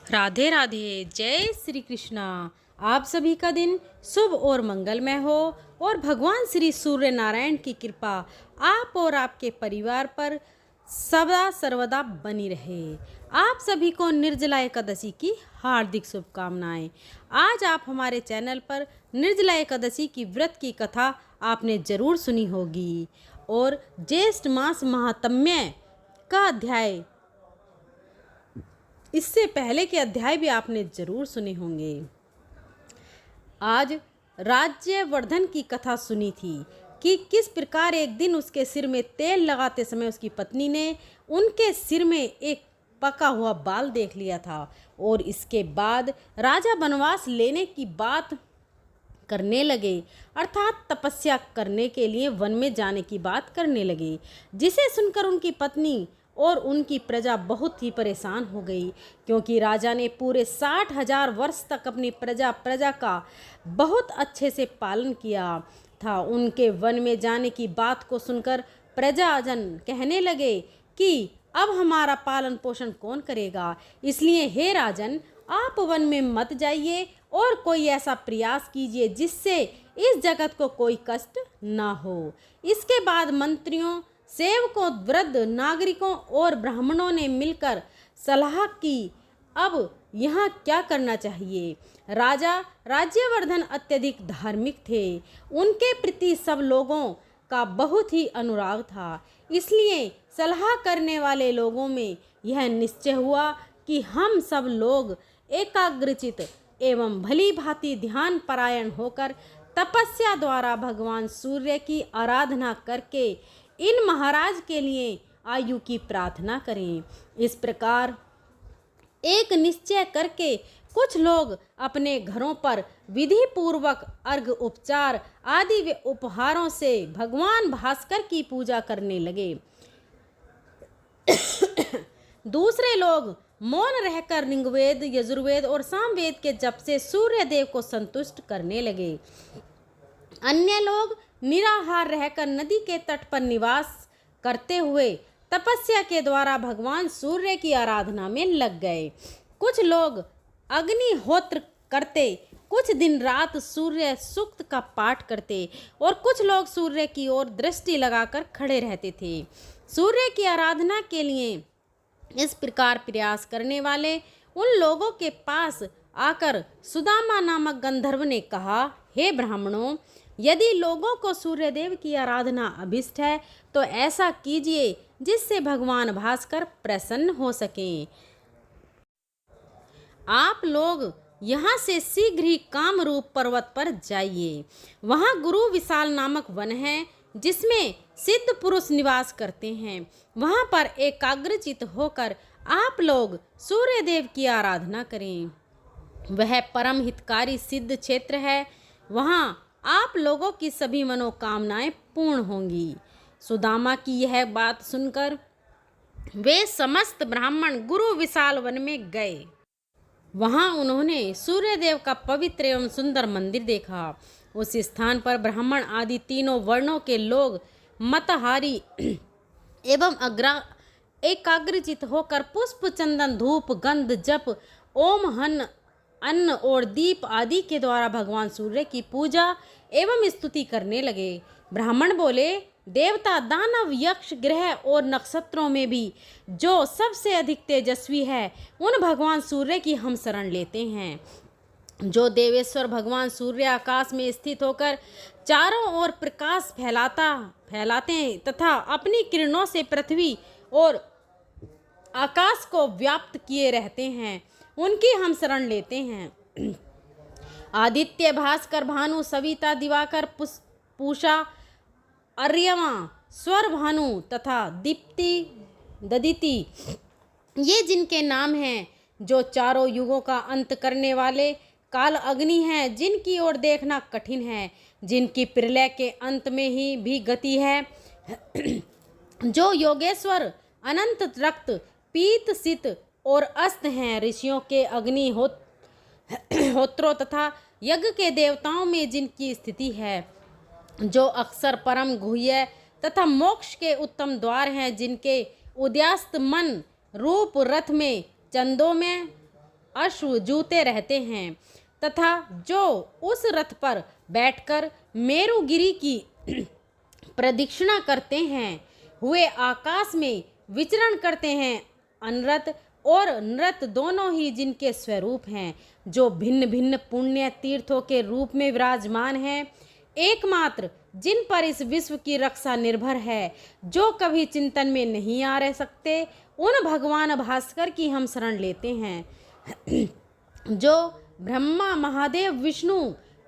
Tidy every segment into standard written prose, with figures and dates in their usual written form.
राधे राधे। जय श्री कृष्णा। आप सभी का दिन शुभ और मंगलमय हो और भगवान श्री सूर्य नारायण की कृपा आप और आपके परिवार पर सदा सर्वदा बनी रहे। आप सभी को निर्जला एकादशी की हार्दिक शुभकामनाएं। आज आप हमारे चैनल पर निर्जला एकादशी की व्रत की कथा आपने जरूर सुनी होगी और ज्येष्ठ मास महात्म्य का अध्याय, इससे पहले के अध्याय भी आपने जरूर सुने होंगे। आज राज्यवर्धन की कथा सुनी थी कि किस प्रकार एक दिन उसके सिर में तेल लगाते समय उसकी पत्नी ने उनके सिर में एक पका हुआ बाल देख लिया था और इसके बाद राजा वनवास लेने की बात करने लगे, अर्थात तपस्या करने के लिए वन में जाने की बात करने लगे, जिसे सुनकर उनकी पत्नी और उनकी प्रजा बहुत ही परेशान हो गई, क्योंकि राजा ने पूरे 60,000 वर्ष तक अपनी प्रजा का बहुत अच्छे से पालन किया था। उनके वन में जाने की बात को सुनकर प्रजाजन कहने लगे कि अब हमारा पालन पोषण कौन करेगा, इसलिए हे राजन, आप वन में मत जाइए और कोई ऐसा प्रयास कीजिए जिससे इस जगत को कोई कष्ट ना हो। इसके बाद मंत्रियों, सेवकों, वृद्ध नागरिकों और ब्राह्मणों ने मिलकर सलाह की अब यहाँ क्या करना चाहिए। राजा राज्यवर्धन अत्यधिक धार्मिक थे, उनके प्रति सब लोगों का बहुत ही अनुराग था, इसलिए सलाह करने वाले लोगों में यह निश्चय हुआ कि हम सब लोग एकाग्रचित एवं भली भांति ध्यान परायण होकर तपस्या द्वारा भगवान सूर्य की आराधना करके इन महाराज के लिए आयु की प्रार्थना करें। इस प्रकार एक निश्चय करके कुछ लोग अपने घरों पर विधि पूर्वक अर्घ उपचार आदि व उपहारों से भगवान भास्कर की पूजा करने लगे। दूसरे लोग मौन रहकर ऋग्वेद, यजुर्वेद और सामवेद के जप से सूर्य देव को संतुष्ट करने लगे। अन्य लोग निराहार रहकर नदी के तट पर निवास करते हुए तपस्या के द्वारा भगवान सूर्य की आराधना में लग गए। कुछ लोग अग्निहोत्र करते, कुछ दिन रात सूर्य सूक्त का पाठ करते और कुछ लोग सूर्य की ओर दृष्टि लगाकर खड़े रहते थे। सूर्य की आराधना के लिए इस प्रकार प्रयास करने वाले उन लोगों के पास आकर सुदामा नामक गंधर्व ने कहा, हे ब्राह्मणों, यदि लोगों को सूर्यदेव की आराधना अभिष्ट है तो ऐसा कीजिए जिससे भगवान भास्कर प्रसन्न हो सकें। आप लोग यहाँ से शीघ्र ही कामरूप पर्वत पर जाइए। वहाँ गुरु विशाल नामक वन है जिसमें सिद्ध पुरुष निवास करते हैं। वहाँ पर एकाग्रचित होकर आप लोग सूर्यदेव की आराधना करें। वह परम हितकारी सिद्ध क्षेत्र है, वहाँ आप लोगों की सभी मनोकामनाएं पूर्ण होंगी। सुदामा की यह बात सुनकर वे समस्त ब्राह्मण गुरु विशाल वन में गए। वहाँ उन्होंने सूर्यदेव का पवित्र एवं सुंदर मंदिर देखा। उस स्थान पर ब्राह्मण आदि तीनों वर्णों के लोग मतहारी एवं एकाग्रचित होकर पुष्प, चंदन, धूप, गंध, जप, ओम, हन, अन्न और दीप आदि के द्वारा भगवान सूर्य की पूजा एवं स्तुति करने लगे। ब्राह्मण बोले, देवता, दानव, यक्ष, ग्रह और नक्षत्रों में भी जो सबसे अधिक तेजस्वी है उन भगवान सूर्य की हम शरण लेते हैं। जो देवेश्वर भगवान सूर्य आकाश में स्थित होकर चारों ओर प्रकाश फैलाते हैं तथा अपनी किरणों से पृथ्वी और आकाश को व्याप्त किए रहते हैं, उनकी हम शरण लेते हैं। आदित्य, भास्कर, भानु, सविता, दिवाकर, पूषा, अर्यमा, स्वर भानु तथा दीप्ति, ददिति, ये जिनके नाम हैं, जो चारों युगों का अंत करने वाले काल अग्नि हैं, जिनकी ओर देखना कठिन है, जिनकी प्रलय के अंत में ही भी गति है, जो योगेश्वर, अनंत, रक्त, पीत, शीत और अस्त हैं, ऋषियों के अग्नि होत्रों तथा यज्ञ के देवताओं में जिनकी स्थिति है, जो अक्षर, परम, गुह्य तथा मोक्ष के उत्तम द्वार हैं, जिनके उदयास्त मन रूप रथ में चंदों में अश्व जूते रहते हैं तथा जो उस रथ पर बैठकर मेरुगिरी की प्रदक्षिणा करते हैं हुए आकाश में विचरण करते हैं। अनरत और नृत दोनों ही जिनके स्वरूप हैं, जो भिन्न भिन्न पुण्य तीर्थों के रूप में विराजमान हैं, एकमात्र जिन पर इस विश्व की रक्षा निर्भर है, जो कभी चिंतन में नहीं आ रह सकते, उन भगवान भास्कर की हम शरण लेते हैं। जो ब्रह्मा, महादेव, विष्णु,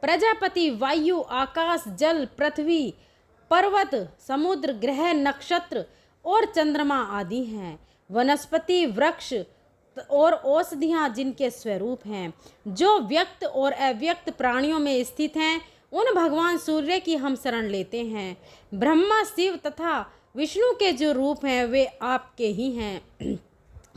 प्रजापति, वायु, आकाश, जल, पृथ्वी, पर्वत, समुद्र, ग्रह, नक्षत्र और चंद्रमा आदि हैं, वनस्पति, वृक्ष और औषधियाँ जिनके स्वरूप हैं, जो व्यक्त और अव्यक्त प्राणियों में स्थित हैं, उन भगवान सूर्य की हम शरण लेते हैं। ब्रह्मा, शिव तथा विष्णु के जो रूप हैं वे आपके ही हैं।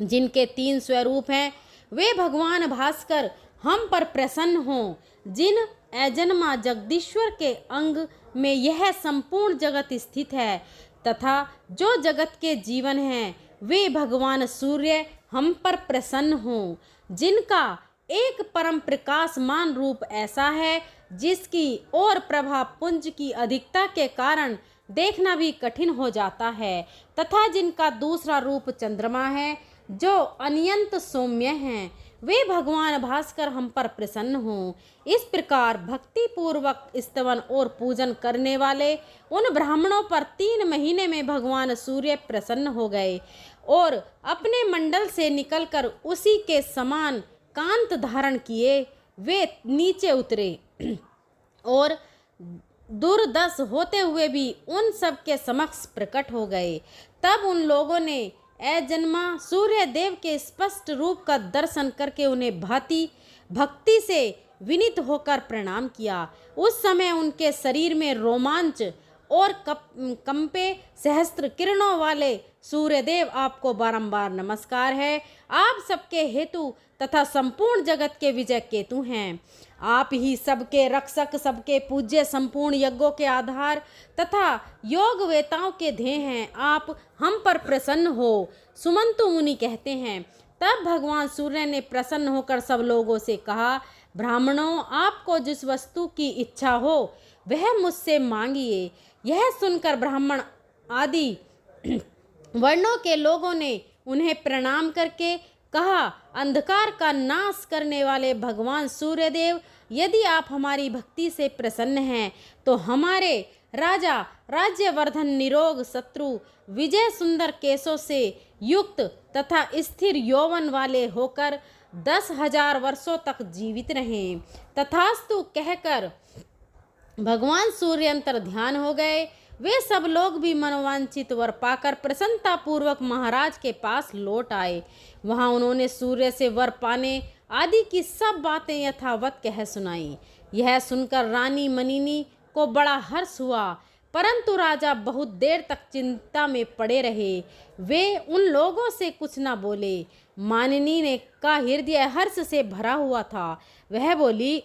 जिनके 3 स्वरूप हैं वे भगवान भास्कर हम पर प्रसन्न हों। जिन अजन्मा जगदीश्वर के अंग में यह संपूर्ण जगत स्थित है तथा जो जगत के जीवन हैं, वे भगवान सूर्य हम पर प्रसन्न हों। जिनका एक परम प्रकाशमान रूप ऐसा है जिसकी और प्रभा पुंज की अधिकता के कारण देखना भी कठिन हो जाता है, तथा जिनका दूसरा रूप चंद्रमा है जो अनंत सौम्य हैं, वे भगवान भास्कर हम पर प्रसन्न हों। इस प्रकार भक्ति पूर्वक स्तवन और पूजन करने वाले उन ब्राह्मणों पर 3 महीने में भगवान सूर्य प्रसन्न हो गए और अपने मंडल से निकलकर उसी के समान कांत धारण किए वे नीचे उतरे और दुर्दश होते हुए भी उन सब के समक्ष प्रकट हो गए। तब उन लोगों ने अजन्मा सूर्य देव के स्पष्ट रूप का दर्शन करके उन्हें भक्ति से विनीत होकर प्रणाम किया। उस समय उनके शरीर में रोमांच और कंपे सहस्त्र किरणों वाले सूर्यदेव आपको बारंबार नमस्कार है। आप सबके हेतु तथा संपूर्ण जगत के विजय केतु हैं। आप ही सबके रक्षक, सबके पूज्य, संपूर्ण यज्ञों के आधार तथा योग वेताओं के ध्येय हैं। आप हम पर प्रसन्न हो। सुमंतु मुनि कहते हैं, तब भगवान सूर्य ने प्रसन्न होकर सब लोगों से कहा, ब्राह्मणों, आपको जिस वस्तु की इच्छा हो वह मुझसे मांगिए। यह सुनकर ब्राह्मण आदि वर्णों के लोगों ने उन्हें प्रणाम करके कहा, अंधकार का नाश करने वाले भगवान सूर्यदेव, यदि आप हमारी भक्ति से प्रसन्न हैं तो हमारे राजा राज्यवर्धन निरोग, शत्रु विजय, सुंदर केशों से युक्त तथा स्थिर यौवन वाले होकर 10,000 वर्षों तक जीवित रहें। तथास्तु कहकर भगवान सूर्य अंतर ध्यान हो गए। वे सब लोग भी मनोवांछित वर पाकर प्रसन्नता पूर्वक महाराज के पास लौट आए। वहां उन्होंने सूर्य से वर पाने आदि की सब बातें यथावत कह सुनाई। यह सुनकर रानी मनिनी को बड़ा हर्ष हुआ, परंतु राजा बहुत देर तक चिंता में पड़े रहे। वे उन लोगों से कुछ न बोले। मानिनी ने का हृदय हर्ष से भरा हुआ था। वह बोली,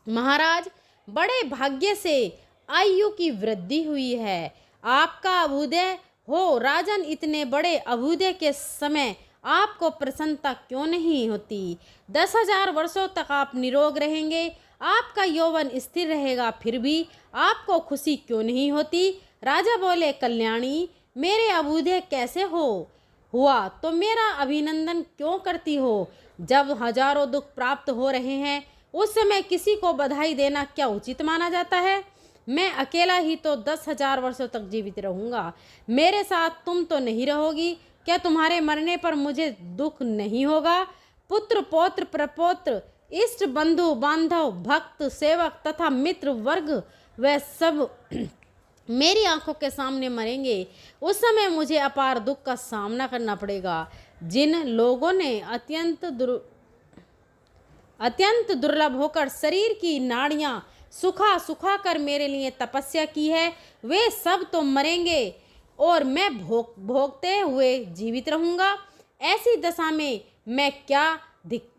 महाराज, बड़े भाग्य से आयु की वृद्धि हुई है। आपका अभ्युदय हो। राजन, इतने बड़े अभ्युदय के समय आपको प्रसन्नता क्यों नहीं होती? 10,000 वर्षों तक आप निरोग रहेंगे, आपका यौवन स्थिर रहेगा, फिर भी आपको खुशी क्यों नहीं होती? राजा बोले, कल्याणी, मेरे अभ्युदय कैसे हुआ तो मेरा अभिनंदन क्यों करती हो? जब हजारों दुख प्राप्त हो रहे हैं उस समय किसी को बधाई देना क्या उचित माना जाता है? मैं अकेला ही तो 10,000 वर्षों तक जीवित रहूँगा। मेरे साथ तुम तो नहीं रहोगी। क्या तुम्हारे मरने पर मुझे दुख नहीं होगा? पुत्र, पौत्र, प्रपौत्र, इष्ट, बंधु बांधव, भक्त, सेवक तथा मित्र वर्ग वह सब मेरी आंखों के सामने मरेंगे। उस समय मुझे अपार दुख का सामना करना पड़ेगा। जिन लोगों ने अत्यंत दुर्लभ होकर शरीर की नाड़ियाँ सुखा कर मेरे लिए तपस्या की है, वे सब तो मरेंगे और मैं भोगते हुए जीवित रहूँगा। ऐसी दशा में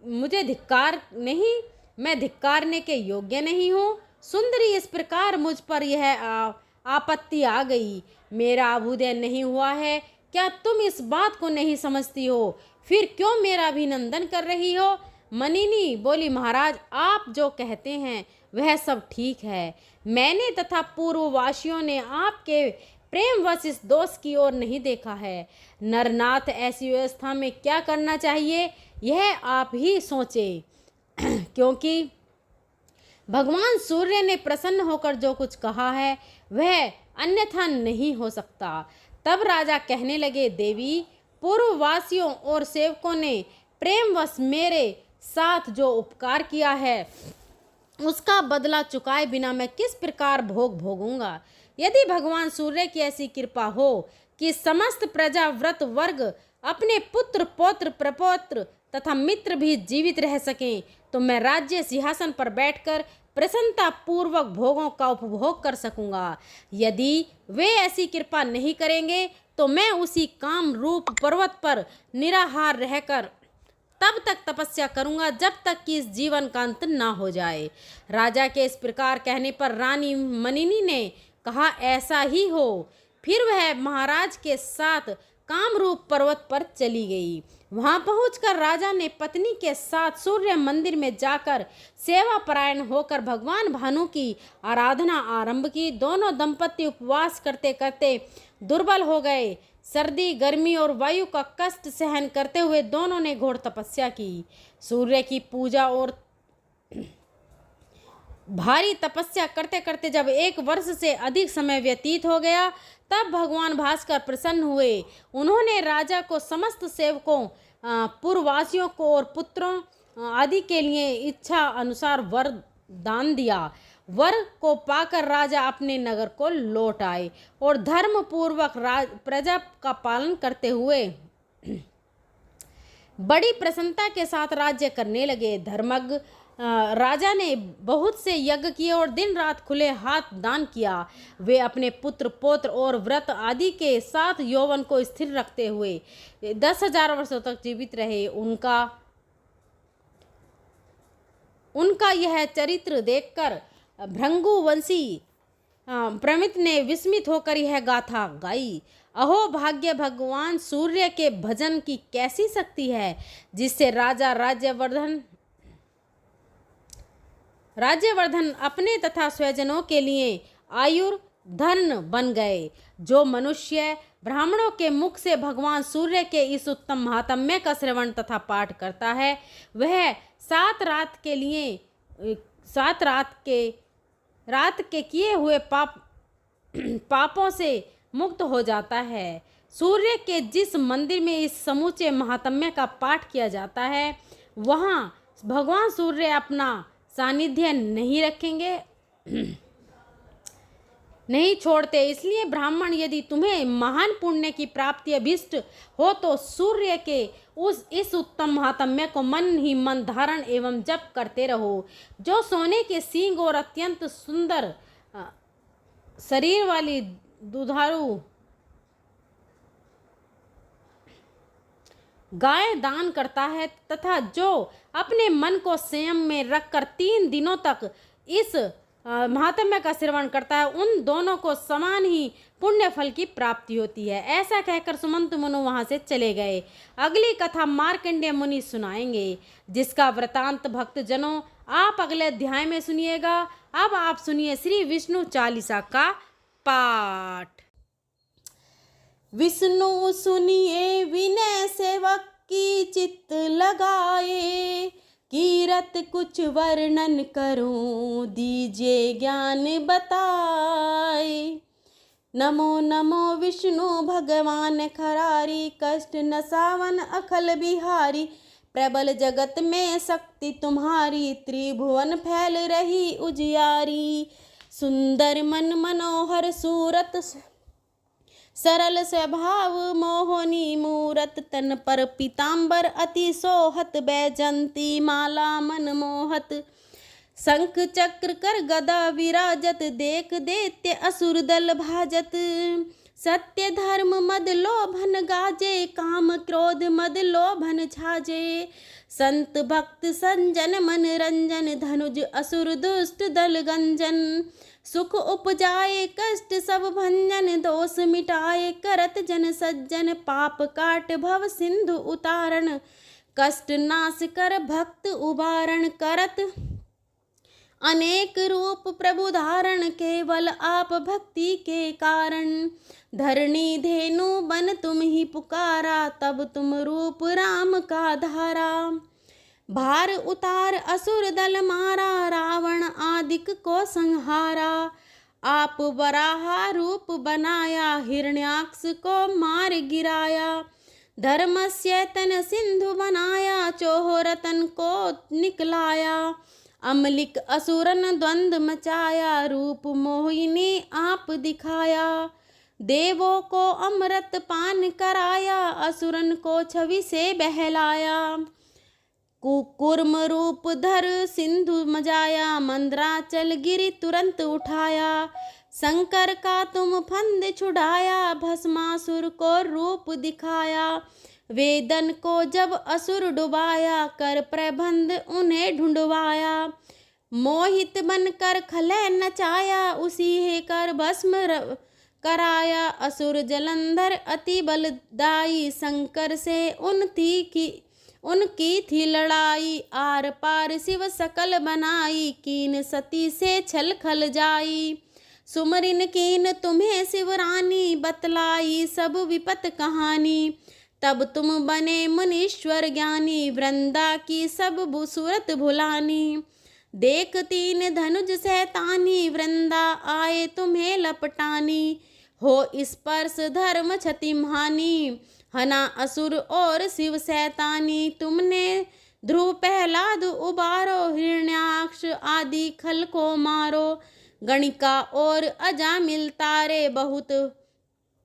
मुझे धिक्कार नहीं, मैं धिक्कारने के योग्य नहीं हूँ। सुंदरी, इस प्रकार मुझ पर यह आपत्ति आ गई। मेरा अभ्युदय नहीं हुआ है, क्या तुम इस बात को नहीं समझती हो? फिर क्यों मेरा अभिनंदन कर रही हो? मनिनी बोली, महाराज आप जो कहते हैं वह सब ठीक है। मैंने तथा पूर्ववासियों ने आपके प्रेमवश इस दोष की ओर नहीं देखा है। नरनाथ ऐसी व्यवस्था में क्या करना चाहिए यह आप ही सोचें, क्योंकि भगवान सूर्य ने प्रसन्न होकर जो कुछ कहा है वह अन्यथा नहीं हो सकता। तब राजा कहने लगे, देवी, पूर्ववासियों और सेवकों ने प्रेमवश मेरे साथ जो उपकार किया है उसका बदला चुकाए बिना मैं किस प्रकार भोग भोगूंगा। यदि भगवान सूर्य की ऐसी कृपा हो कि समस्त प्रजा व्रत वर्ग अपने पुत्र पौत्र प्रपौत्र तथा मित्र भी जीवित रह सकें तो मैं राज्य सिंहासन पर बैठकर प्रसन्नता पूर्वक भोगों का उपभोग कर सकूंगा। यदि वे ऐसी कृपा नहीं करेंगे तो मैं उसी काम रूप पर्वत पर निराहार रहकर तब तक तपस्या करूंगा जब तक कि इस जीवन का अंत ना हो जाए। राजा के इस प्रकार कहने पर रानी मनिनी ने कहा, ऐसा ही हो। फिर वह महाराज के साथ कामरूप पर्वत पर चली गई। वहां पहुंचकर राजा ने पत्नी के साथ सूर्य मंदिर में जाकर सेवा परायण होकर भगवान भानु की आराधना आरंभ की। दोनों दंपति उपवास करते करते दुर्बल हो गए। सर्दी, गर्मी और वायु का कष्ट सहन करते हुए दोनों ने घोर तपस्या की। सूर्य की पूजा और भारी तपस्या करते करते जब 1 वर्ष से अधिक समय व्यतीत हो गया तब भगवान भास्कर प्रसन्न हुए। उन्होंने राजा को समस्त सेवकों, पूर्ववासियों को और पुत्रों आदि के लिए इच्छा अनुसार वर दान दिया। वर को पाकर राजा अपने नगर को लौट आए और धर्म पूर्वक प्रजा का पालन करते हुए बड़ी प्रसन्नता के साथ राज्य करने लगे। धर्मज्ञ राजा ने बहुत से यज्ञ किए और दिन रात खुले हाथ दान किया। वे अपने पुत्र पौत्र और व्रत आदि के साथ यौवन को स्थिर रखते हुए 10,000 वर्षों तक जीवित रहे। उनका यह चरित्र देखकर भृंगुवंशी प्रमित ने विस्मित होकर यह गाथा गाई। अहो भाग्य, भगवान सूर्य के भजन की कैसी शक्ति है जिससे राजा राज्यवर्धन अपने तथा स्वजनों के लिए आयुर्धन बन गए। जो मनुष्य ब्राह्मणों के मुख से भगवान सूर्य के इस उत्तम महात्म्य का श्रवण तथा पाठ करता है वह 7 रात के किए हुए पापों से मुक्त हो जाता है। सूर्य के जिस मंदिर में इस समूचे महात्म्य का पाठ किया जाता है वहाँ भगवान सूर्य अपना सानिध्य नहीं रखेंगे, नहीं छोड़ते। इसलिए ब्राह्मण, यदि तुम्हें महान पुण्य की प्राप्ति अभिष्ट हो तो सूर्य के इस उत्तम महात्म्य को मन ही मन धारण एवं जप करते रहो। जो सोने के सींग और अत्यंत सुंदर शरीर वाली दुधारू गाय दान करता है तथा जो अपने मन को संयम में रखकर 3 दिनों तक इस महात्म्य का श्रवण करता है उन दोनों को समान ही पुण्य फल की प्राप्ति होती है। ऐसा कहकर सुमंत मुनि वहां से चले गए। अगली कथा मार्कंडेय मुनि सुनाएंगे जिसका वृतांत भक्त जनों आप अगले अध्याय में सुनिएगा। अब आप सुनिए श्री विष्णु चालीसा का पाठ। विष्णु सुनिए विनय सेवक की चित्त लगाए, कीरत कुछ वर्णन करूं दीजिए ज्ञान बताए। नमो नमो विष्णु भगवान खरारी, कष्ट नसावन अखल बिहारी। प्रबल जगत में शक्ति तुम्हारी, त्रिभुवन फैल रही उजियारी। सुंदर मन मनोहर सूरत, सरल स्वभाव मोहनी मूरत। तन पर पीतांबर अति सोहत, बैजंती माला मन मोहत। शंख चक्र कर गदा विराजत, देख दैत्य असुर दल भाजत। सत्य धर्म मद लोभन गाजे, काम क्रोध मद लोभन छाजे। संत भक्त संजन मन रंजन, धनुज असुर दुष्ट दल गंजन। सुख उपजाए कष्ट सब भंजन, दोष मिटाए करत जन सज्जन। पाप काट भव सिंधु उतारण, कष्ट नाश कर भक्त उबारण करत, अनेक रूप प्रभु धारण केवल आप भक्ति के कारण। धरणी धेनु बन तुम ही पुकारा, तब तुम रूप राम का धारा। भार उतार असुर दल मारा, रावण आदिक को संहारा। आप वराहा रूप बनाया, हिरण्याक्ष को मार गिराया। धर्मस्य तन सिंधु बनाया, चोह रतन को निकलाया। अमलिक असुरन द्वंद मचाया, रूप मोहिनी आप दिखाया। देवों को अमृत पान कराया, असुरन को छवि से बहलाया। कुकुर्म रूप धर सिंधु मजाया, मंद्राचल गिरि तुरंत उठाया। शंकर का तुम फंद छुड़ाया, भस्मासुर को रूप दिखाया। वेदन को जब असुर डुबाया, कर प्रबंध उन्हें ढूंढवाया। मोहित बनकर खलय नचाया, उसी हे कर भस्म कराया। असुर जलंधर अति बलदाई, शंकर से उनकी थी लड़ाई। आर पार शिव सकल बनाई, कीन सती से छल खल जाई। सुमरिन कीन तुम्हें शिवरानी, बतलाई सब विपत कहानी। तब तुम बने मुनीश्वर ज्ञानी, वृंदा की सब सूरत भुलानी। देख तीन धनुज सैतानी, वृंदा आए तुम्हें लपटानी। हो स्पर्श धर्म क्षतिहानि, हना असुर और शिव सैतानी। तुमने ध्रुव प्रहलाद उबारो, हिरण्याक्ष आदि खल को मारो। गणिका और अजामिल तारे, बहुत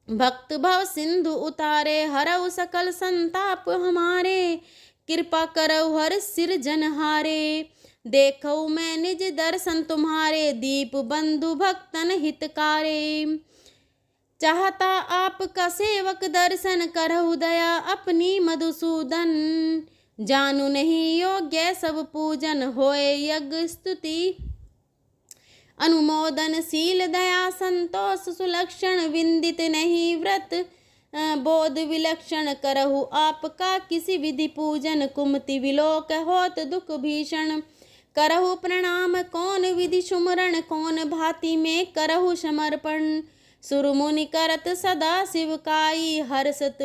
भक्त भव सिंधु उतारे। हरऊ सकल संताप हमारे, कृपा करऊ हर सिर जनहारे। देखऊ मैं निज दर्शन तुम्हारे, दीप बंधु भक्तन हितकारे। चाहता आपका सेवक दर्शन, करहु दया अपनी मधुसूदन। जानू नहीं योग्य सब पूजन, होए यज्ञ स्तुति अनुमोदन। शील दया संतोष सुलक्षण, विंदित नहीं व्रत बोध विलक्षण। करहु आपका किसी विधि पूजन, कुमति विलोक होत दुख भीषण। करहु प्रणाम कौन विधि सुमरण, कौन भांति में करहु समर्पण। सुर मुनि करत सदा शिवकाई, हर्षत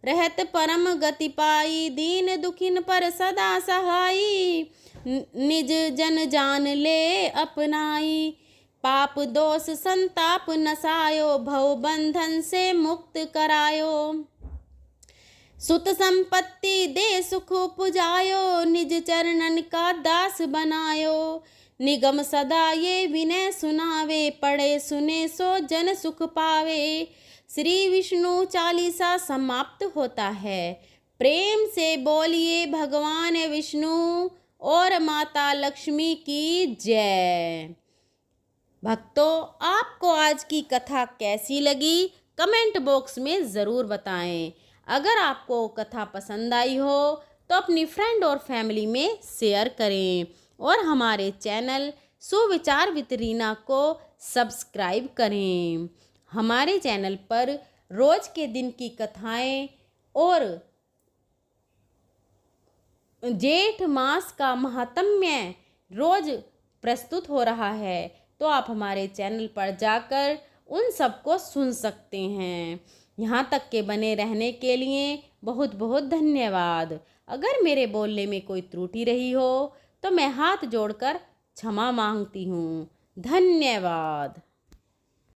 रहत परम गति पाई। दीन दुखिन पर सदा सहाई, निज जन जान ले अपनाई। पाप दोष संताप नसायो, भव बंधन से मुक्त करायो। सुत संपत्ति दे सुख पुजायो, निज चरणन का दास बनायो। निगम सदा ये विनय सुनावे, पढ़े सुने सो जन सुख पावे। श्री विष्णु चालीसा समाप्त होता है। प्रेम से बोलिए भगवान विष्णु और माता लक्ष्मी की जय। भक्तों, आपको आज की कथा कैसी लगी कमेंट बॉक्स में ज़रूर बताएं। अगर आपको कथा पसंद आई हो तो अपनी फ्रेंड और फैमिली में शेयर करें और हमारे चैनल सुविचार विद रीना को सब्सक्राइब करें। हमारे चैनल पर रोज़ के दिन की कथाएं और जेठ मास का महात्म्य रोज़ प्रस्तुत हो रहा है, तो आप हमारे चैनल पर जाकर उन सबको सुन सकते हैं। यहाँ तक के बने रहने के लिए बहुत बहुत धन्यवाद। अगर मेरे बोलने में कोई त्रुटि रही हो तो मैं हाथ जोड़कर क्षमा मांगती हूँ। धन्यवाद।